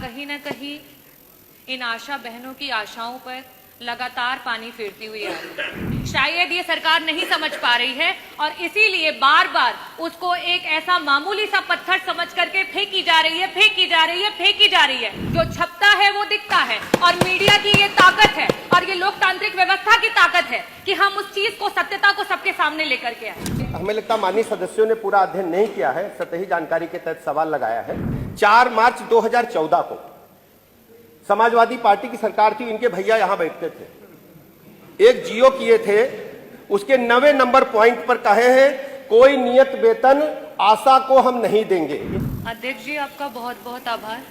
कहीं ना कहीं इन आशा बहनों की आशाओं पर लगातार पानी फेरती हुई आ रही है। शायद ये सरकार नहीं समझ पा रही है और इसीलिए बार बार उसको एक ऐसा मामूली सा पत्थर समझ करके फेंकी जा रही है, फेंकी जा रही है, फेंकी जा रही है। जो छपता है वो दिखता है और मीडिया की ये ताकत है और ये लोकतांत्रिक व्यवस्था की ताकत है कि हम उस चीज को, सत्यता को सबके सामने लेकर के आए। हमें लगता है माननीय सदस्यों ने पूरा अध्ययन नहीं किया है, सतही जानकारी के तहत सवाल लगाया है। 4 मार्च 2014 को समाजवादी पार्टी की सरकार थी, इनके भैया यहां बैठते थे, एक जियो किए थे, उसके 9वें नंबर पॉइंट पर कहे हैं कोई नियत वेतन आशा को हम नहीं देंगे। अध्यक्ष जी, आपका बहुत बहुत आभार।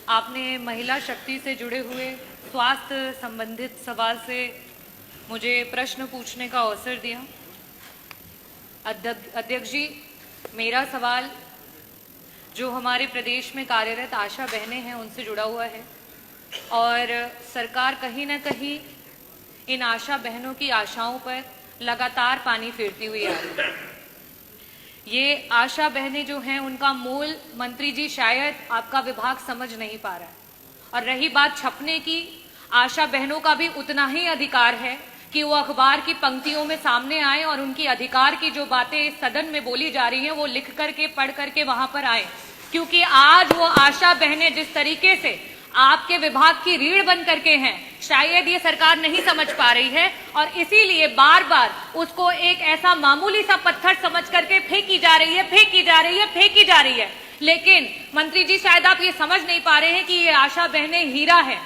आपने महिला शक्ति से जुड़े हुए स्वास्थ्य संबंधित सवाल से मुझे प्रश्न पूछने का अवसर दिया। अध्यक्ष जी, मेरा सवाल जो हमारे प्रदेश में कार्यरत आशा बहनें हैं उनसे जुड़ा हुआ है और सरकार कहीं ना कहीं इन आशा बहनों की आशाओं पर लगातार पानी फेरती हुई आ रही है। ये आशा बहनें जो हैं उनका मूल मंत्री जी शायद आपका विभाग समझ नहीं पा रहा है। और रही बात छपने की, आशा बहनों का भी उतना ही अधिकार है कि वो अखबार की पंक्तियों में सामने आए और उनकी अधिकार की जो बातें इस सदन में बोली जा रही हैं वो लिख करके, पढ़ करके वहां पर आए। क्योंकि आज वो आशा बहनें जिस तरीके से आपके विभाग की रीढ़ बन करके हैं, शायद ये सरकार नहीं समझ पा रही है और इसीलिए बार बार उसको एक ऐसा मामूली सा पत्थर समझ करके फेंकी जा रही है, फेंकी जा रही है, फेंकी जा रही है। लेकिन मंत्री जी शायद आप ये समझ नहीं पा रहे हैं कि ये आशा बहनें हीरा है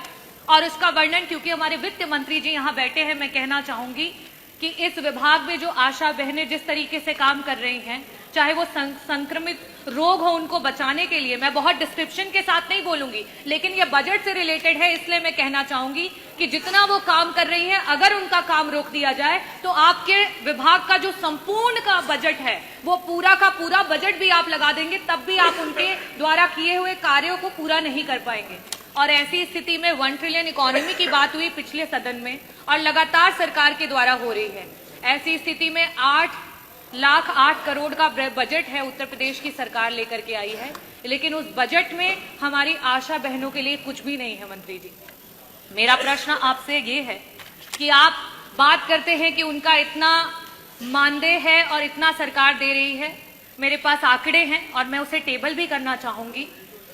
और उसका वर्णन, क्योंकि हमारे वित्त मंत्री जी यहाँ बैठे हैं, मैं कहना चाहूंगी कि इस विभाग में जो आशा बहनें जिस तरीके से काम कर रही हैं, चाहे वो संक्रमित रोग हो उनको बचाने के लिए, मैं बहुत डिस्क्रिप्शन के साथ नहीं बोलूंगी, लेकिन ये बजट से रिलेटेड है, इसलिए मैं कहना चाहूंगी कि जितना वो काम कर रही हैं, अगर उनका काम रोक दिया जाए तो आपके विभाग का जो संपूर्ण का बजट है वो पूरा का पूरा बजट भी आप लगा देंगे, तब भी आप उनके द्वारा किए हुए कार्यों को पूरा नहीं कर पाएंगे। और ऐसी स्थिति में 1 ट्रिलियन इकोनॉमी की बात हुई पिछले सदन में और लगातार सरकार के द्वारा हो रही है। ऐसी स्थिति में 8,08 करोड़ का बजट है उत्तर प्रदेश की सरकार लेकर के आई है, लेकिन उस बजट में हमारी आशा बहनों के लिए कुछ भी नहीं है। मंत्री जी, मेरा प्रश्न आपसे ये है कि आप बात करते हैं कि उनका इतना मानदेय है और इतना सरकार दे रही है। मेरे पास आंकड़े हैं और मैं उसे टेबल भी करना चाहूंगी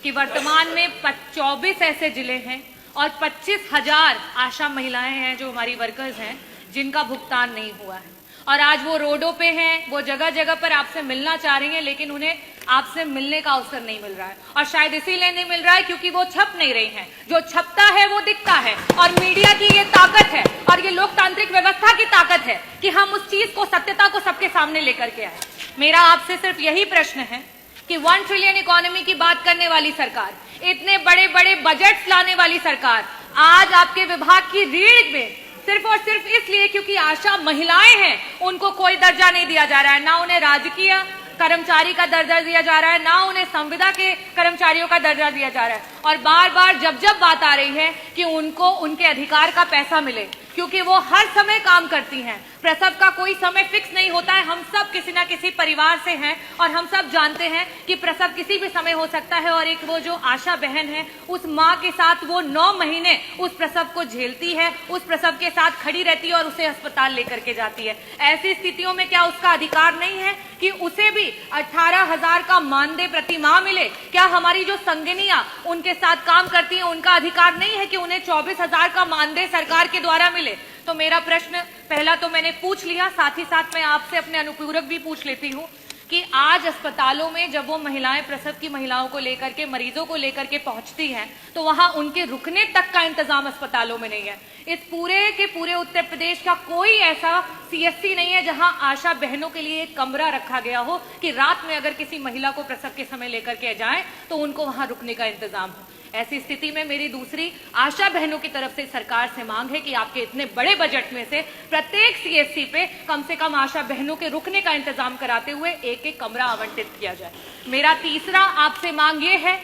कि वर्तमान में 24 ऐसे जिले हैं और 25,000 आशा महिलाएं हैं जो हमारी वर्कर्स हैं जिनका भुगतान नहीं हुआ है। और आज वो रोडों पे हैं, वो जगह जगह पर आपसे मिलना चाह रही हैं, लेकिन उन्हें आपसे मिलने का अवसर नहीं मिल रहा है। और शायद इसीलिए नहीं मिल रहा है क्योंकि वो छप नहीं रही हैं। जो छपता है वो दिखता है और मीडिया की ये ताकत है और ये लोकतांत्रिक व्यवस्था की ताकत है कि हम उस चीज को, सत्यता को सबके सामने लेकर के आए। मेरा आपसे सिर्फ यही प्रश्न है कि 1 ट्रिलियन इकोनॉमी की बात करने वाली सरकार, इतने बड़े बड़े बजट्स लाने वाली सरकार, आज आपके विभाग की रीढ़ में सिर्फ और सिर्फ इसलिए क्योंकि आशा महिलाएं हैं उनको कोई दर्जा नहीं दिया जा रहा है, ना उन्हें राजकीय कर्मचारी का दर्जा दिया जा रहा है, ना उन्हें संविदा के कर्मचारियों का दर्जा दिया जा रहा है। और बार बार जब जब बात आ रही है कि उनको उनके अधिकार का पैसा मिले, क्योंकि वो हर समय काम करती हैं, प्रसव का कोई समय फिक्स नहीं होता है। हम सब किसी ना किसी परिवार से हैं और हम सब जानते हैं कि प्रसव किसी भी समय हो सकता है और एक वो जो आशा बहन है उस माँ के साथ वो 9 महीने उस प्रसव को झेलती है, उस प्रसव के साथ खड़ी रहती है और उसे अस्पताल लेकर के जाती है। ऐसी स्थितियों में क्या उसका अधिकार नहीं है कि उसे भी 18,000 का मानदेय प्रति माह मिले? क्या हमारी जो संगिनियां उनके साथ काम करती हैं उनका अधिकार नहीं है कि उन्हें 24,000 का मानदेय सरकार के द्वारा मिले? तो मेरा प्रश्न पहला तो मैंने पूछ लिया, साथ ही साथ मैं आपसे अपने अनुपूरक भी पूछ लेती हूँ कि आज अस्पतालों में जब वो महिलाएं प्रसव की महिलाओं को लेकर के, मरीजों को लेकर के पहुंचती हैं तो वहां उनके रुकने तक का इंतजाम अस्पतालों में नहीं है। इस पूरे के पूरे उत्तर प्रदेश का कोई ऐसा सीएससी नहीं है जहां आशा बहनों के लिए एक कमरा रखा गया हो कि रात में अगर किसी महिला को प्रसव के समय लेकर के जाए तो उनको वहां रुकने का इंतजाम हो। ऐसी स्थिति में मेरी दूसरी आशा बहनों की तरफ से सरकार से मांग है कि आपके इतने बड़े बजट में से प्रत्येक सीएससी पे कम से कम आशा बहनों के रुकने का इंतजाम कराते हुए एक एक कमरा आवंटित किया जाए। मेरा तीसरा आपसे मांग ये है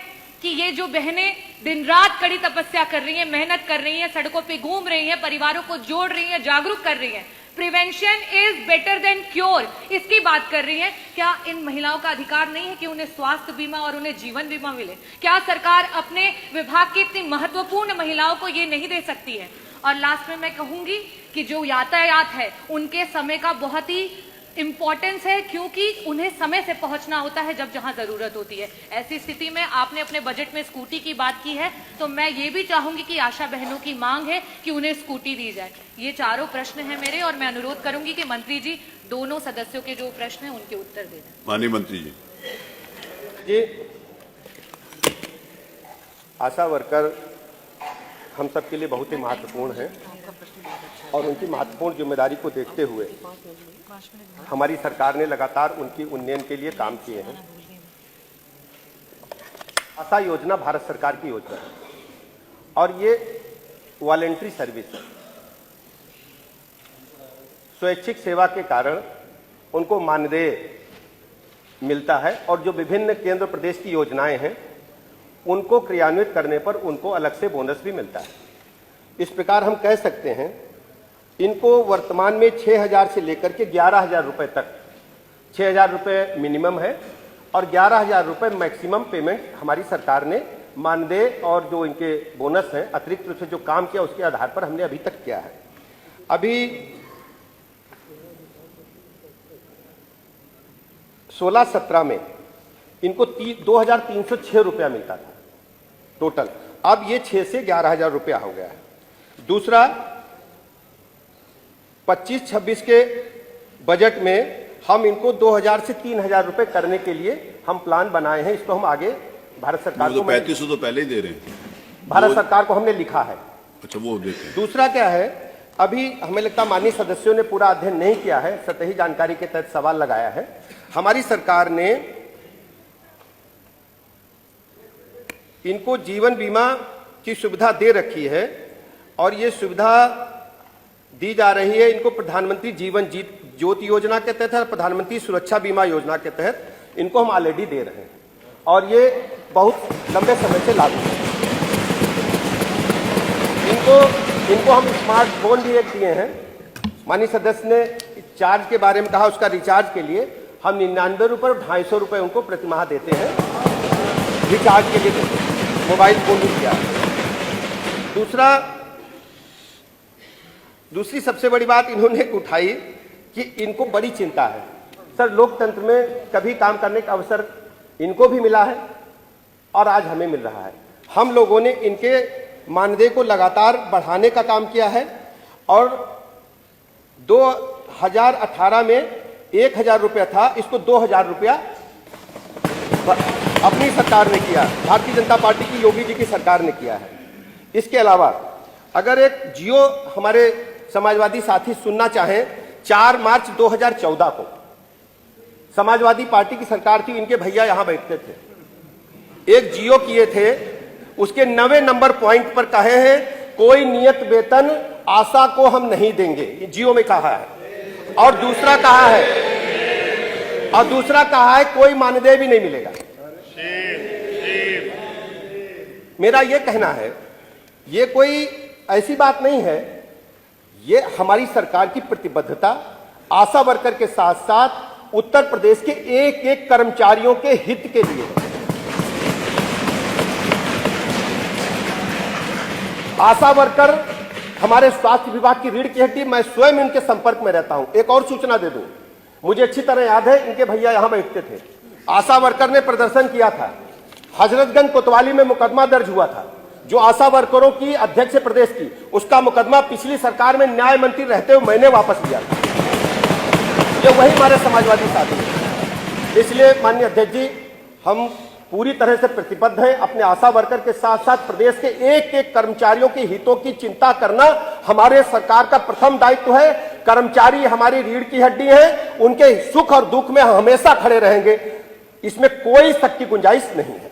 कि ये जो बहनें दिन रात कड़ी तपस्या कर रही हैं, मेहनत कर रही हैं, सड़कों पे घूम रही हैं, परिवारों को जोड़ रही हैं, जागरूक कर रही हैं, prevention is better than cure, इसकी बात कर रही है। क्या इन महिलाओं का अधिकार नहीं है कि उन्हें स्वास्थ्य बीमा और उन्हें जीवन बीमा मिले? क्या सरकार अपने विभाग की इतनी महत्वपूर्ण महिलाओं को ये नहीं दे सकती है? और लास्ट में मैं कहूंगी कि जो यातायात है उनके समय का बहुत ही इंपॉर्टेंस है, क्योंकि उन्हें समय से पहुंचना होता है जब जहां जरूरत होती है। ऐसी स्थिति में आपने अपने बजट में स्कूटी की बात की है, तो मैं ये भी चाहूंगी कि आशा बहनों की मांग है कि उन्हें स्कूटी दी जाए। ये चारों प्रश्न हैं मेरे, और मैं अनुरोध करूंगी कि मंत्री जी दोनों सदस्यों के जो प्रश्न हैं उनके उत्तर दे दें। माननीय मंत्री जी, आशा वर्कर हम सबके लिए बहुत ही महत्वपूर्ण है, और उनकी महत्वपूर्ण जिम्मेदारी को देखते हुए हमारी सरकार ने लगातार उनकी उन्नयन के लिए काम किए हैं। आशा योजना भारत सरकार की योजना है, और ये वॉलेंट्री सर्विस है। स्वैच्छिक सेवा के कारण उनको मानदेय मिलता है, और जो विभिन्न केंद्र प्रदेश की योजनाएं हैं उनको क्रियान्वित करने पर उनको अलग से बोनस भी मिलता है। इस प्रकार हम कह सकते हैं इनको वर्तमान में 6,000 से लेकर के 11,000 रुपए तक, 6,000 रुपए मिनिमम है और 11,000 रुपए मैक्सिमम पेमेंट हमारी सरकार ने मानदेय और जो इनके बोनस है अतिरिक्त रूप से जो काम किया उसके आधार पर हमने अभी तक किया है। अभी 16-17 में इनको 2,306 रुपया मिलता था टोटल, अब ये 6 से 11,000 रुपया हो गया है। दूसरा, 25-26 के बजट में हम इनको 2,000 से 3,000 रुपए करने के लिए हम प्लान बनाए हैं। इसको हम आगे भारत सरकार को 3500 तो पहले ही दे रहे हैं, भारत सरकार को हमने लिखा है। अच्छा, वो देते हैं। दूसरा क्या है, अभी हमें लगता माननीय सदस्यों ने पूरा अध्ययन नहीं किया है, सतही जानकारी के तहत सवाल लगाया है। हमारी सरकार ने इनको जीवन बीमा की सुविधा दे रखी है, और ये सुविधा दी जा रही है इनको प्रधानमंत्री जीवन ज्योति योजना के तहत और प्रधानमंत्री सुरक्षा बीमा योजना के तहत इनको हम ऑलरेडी दे रहे हैं, और ये बहुत लंबे समय से लागू है। इनको हम स्मार्टफोन भी एक दिए हैं। माननीय सदस्य ने चार्ज के बारे में कहा, उसका रिचार्ज के लिए हम 99 रुपये और 250 रुपये उनको प्रतिमाह देते हैं, रिचार्ज के लिए देते हैं। मोबाइल फोन भी दिया है। दूसरी सबसे बड़ी बात इन्होंने उठाई कि इनको बड़ी चिंता है। सर, लोकतंत्र में कभी काम करने का अवसर इनको भी मिला है और आज हमें मिल रहा है। हम लोगों ने इनके मानदेय को लगातार बढ़ाने का काम किया है, और 2018 में 1,000 रुपया था, इसको 2,000 रुपया अपनी सरकार ने किया, भारतीय जनता पार्टी की योगी जी की सरकार ने किया है। इसके अलावा अगर एक जियो हमारे समाजवादी साथी सुनना चाहें, 4 मार्च 2014 को समाजवादी पार्टी की सरकार थी, इनके भैया यहां बैठते थे, एक जियो किए थे, उसके 90 नंबर पॉइंट पर कहे हैं कोई नियत वेतन आशा को हम नहीं देंगे, ये जियो में कहा है। और दूसरा कहा है कोई मानदेय भी नहीं मिलेगा। मेरा यह कहना है ये कोई ऐसी बात नहीं है, ये हमारी सरकार की प्रतिबद्धता आशा वर्कर के साथ साथ उत्तर प्रदेश के एक एक कर्मचारियों के हित के लिए है। आशा वर्कर हमारे स्वास्थ्य विभाग की रीढ़ की हड्डी, मैं स्वयं इनके संपर्क में रहता हूं। एक और सूचना दे दूं, मुझे अच्छी तरह याद है इनके भैया यहां बैठते थे, आशा वर्कर ने प्रदर्शन किया था, हजरतगंज कोतवाली में मुकदमा दर्ज हुआ था, जो आशा वर्करों की अध्यक्ष प्रदेश की, उसका मुकदमा पिछली सरकार में न्याय मंत्री रहते हुए मैंने वापस लिया था। ये वही हमारे समाजवादी साथी हैं। इसलिए माननीय अध्यक्ष जी, हम पूरी तरह से प्रतिबद्ध हैं, अपने आशा वर्कर के साथ साथ प्रदेश के एक एक कर्मचारियों के हितों की चिंता करना हमारे सरकार का प्रथम दायित्व है। कर्मचारी हमारी रीढ़ की हड्डी है, उनके सुख और दुख में हमेशा खड़े रहेंगे, इसमें कोई शक की गुंजाइश नहीं है।